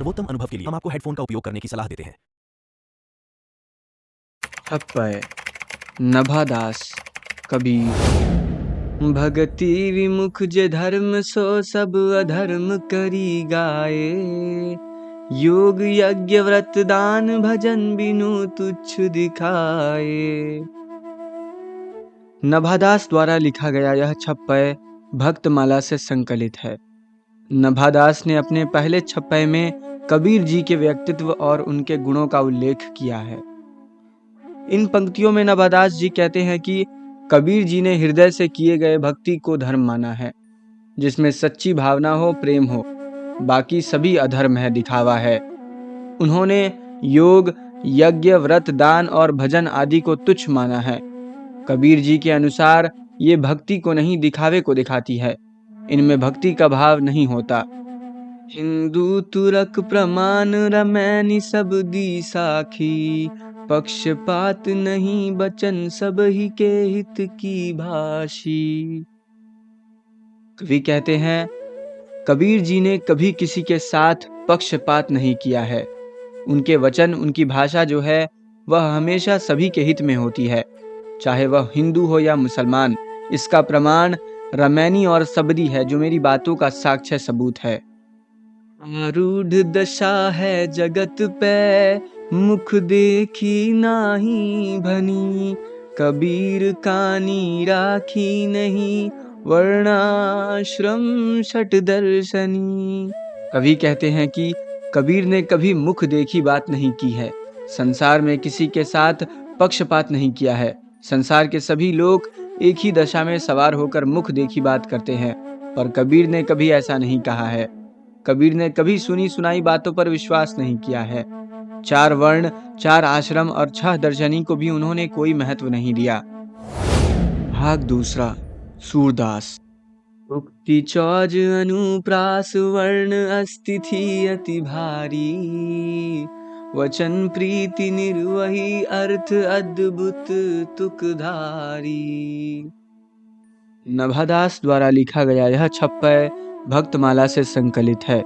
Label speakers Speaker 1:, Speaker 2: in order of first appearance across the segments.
Speaker 1: सर्वोत्तम अनुभव के लिए हम आपको हेडफोन का उपयोग करने की सलाह देते हैं।
Speaker 2: छप्पय नभादास कबीर। भगति विमुख जे धर्म सो सब अधर्म करी गाए। योग यज्ञ व्रत दान भजन बिनु तुच्छ दिखाए। नभादास द्वारा लिखा गया यह छप्पय भक्तमाला से संकलित है। नभादास ने अपने पहले छप्पय में कबीर जी के व्यक्तित्व और उनके गुणों का उल्लेख किया है। इन पंक्तियों में नभादास जी कहते हैं कि कबीर जी ने हृदय से किए गए भक्ति को धर्म माना है, जिसमें सच्ची भावना हो, प्रेम हो। बाकी सभी अधर्म है, दिखावा है। उन्होंने योग यज्ञ व्रत दान और भजन आदि को तुच्छ माना है। कबीर जी के अनुसार ये भक्ति को नहीं, दिखावे को दिखाती है। इनमें भक्ति का भाव नहीं होता। हिंदू तुरक प्रमाण रमैनी सब दी साखी। पक्षपात नहीं बचन सब ही के हित की भाषी। कवि कहते हैं कबीर जी ने कभी किसी के साथ पक्षपात नहीं किया है। उनके वचन, उनकी भाषा जो है वह हमेशा सभी के हित में होती है, चाहे वह हिंदू हो या मुसलमान। इसका प्रमाण रमैनी और सबदी है, जो मेरी बातों का साक्ष्य सबूत है। आरूढ़ दशा है जगत पे मुख देखी नाही भनी। कबीर कानी राखी नहीं वर्णाश्रम षट दर्शनी। कवि कहते हैं कि कबीर ने कभी मुख देखी बात नहीं की है। संसार में किसी के साथ पक्षपात नहीं किया है। संसार के सभी लोग एक ही दशा में सवार होकर मुख देखी बात करते हैं, पर कबीर ने कभी ऐसा नहीं कहा है। कबीर ने कभी सुनी सुनाई बातों पर विश्वास नहीं किया है। 4 वर्ण, 4 आश्रम और 6 दर्शनी को भी उन्होंने कोई महत्व नहीं दिया। भाग दूसरा, सूरदास। उक्ति चौज अनुप्रास वर्ण अस्तिथि अति भारी। वचन प्रीति निर्वही अर्थ अद्भुत तुकधारी। नभादास द्वारा लिखा गया यह छप्पय भक्तमाला से संकलित है।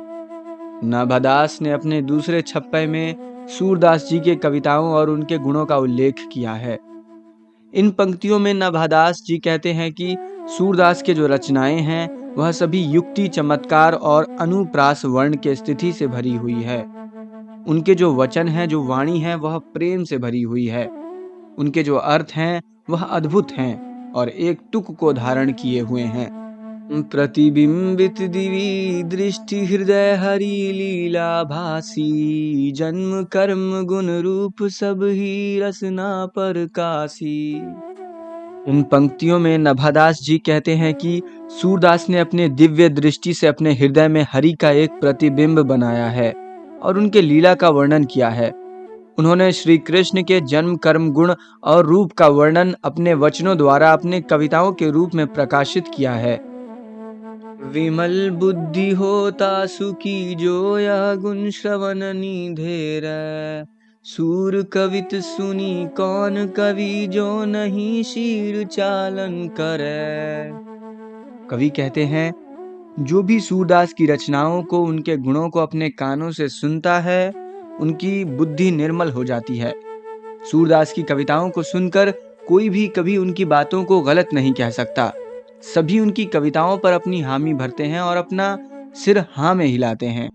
Speaker 2: नभादास ने अपने दूसरे छप्पय में सूरदास जी के कविताओं और उनके गुणों का उल्लेख किया है। इन पंक्तियों में नभादास जी कहते हैं कि सूरदास के जो रचनाएं हैं वह सभी युक्ति, चमत्कार और अनुप्रास वर्ण के स्थिति से भरी हुई है। उनके जो वचन हैं, जो वाणी है, वह प्रेम से भरी हुई है। उनके जो अर्थ हैं वह अद्भुत हैं और एक तुक को धारण किए हुए हैं। प्रतिबिंबित दिवी दृष्टि हृदय हरि लीला भासी। जन्म कर्म गुण रूप सब ही रसना पर कासी। इन पंक्तियों में नभादास जी कहते हैं कि सूरदास ने अपने दिव्य दृष्टि से अपने हृदय में हरि का एक प्रतिबिंब बनाया है और उनके लीला का वर्णन किया है। उन्होंने श्री कृष्ण के जन्म कर्म गुण और रूप का वर्णन अपने वचनों द्वारा अपने कविताओं के रूप में प्रकाशित किया है। विमल बुद्धि होता सुखी जो यह गुण श्रवण निधेर। सूर कवित सुनी कौन कवि जो नहीं शीर चालन करे। कवि कहते हैं जो भी सूरदास की रचनाओं को, उनके गुणों को अपने कानों से सुनता है, उनकी बुद्धि निर्मल हो जाती है। सूरदास की कविताओं को सुनकर कोई भी कभी उनकी बातों को गलत नहीं कह सकता। सभी उनकी कविताओं पर अपनी हामी भरते हैं और अपना सिर हाँ में हिलाते हैं।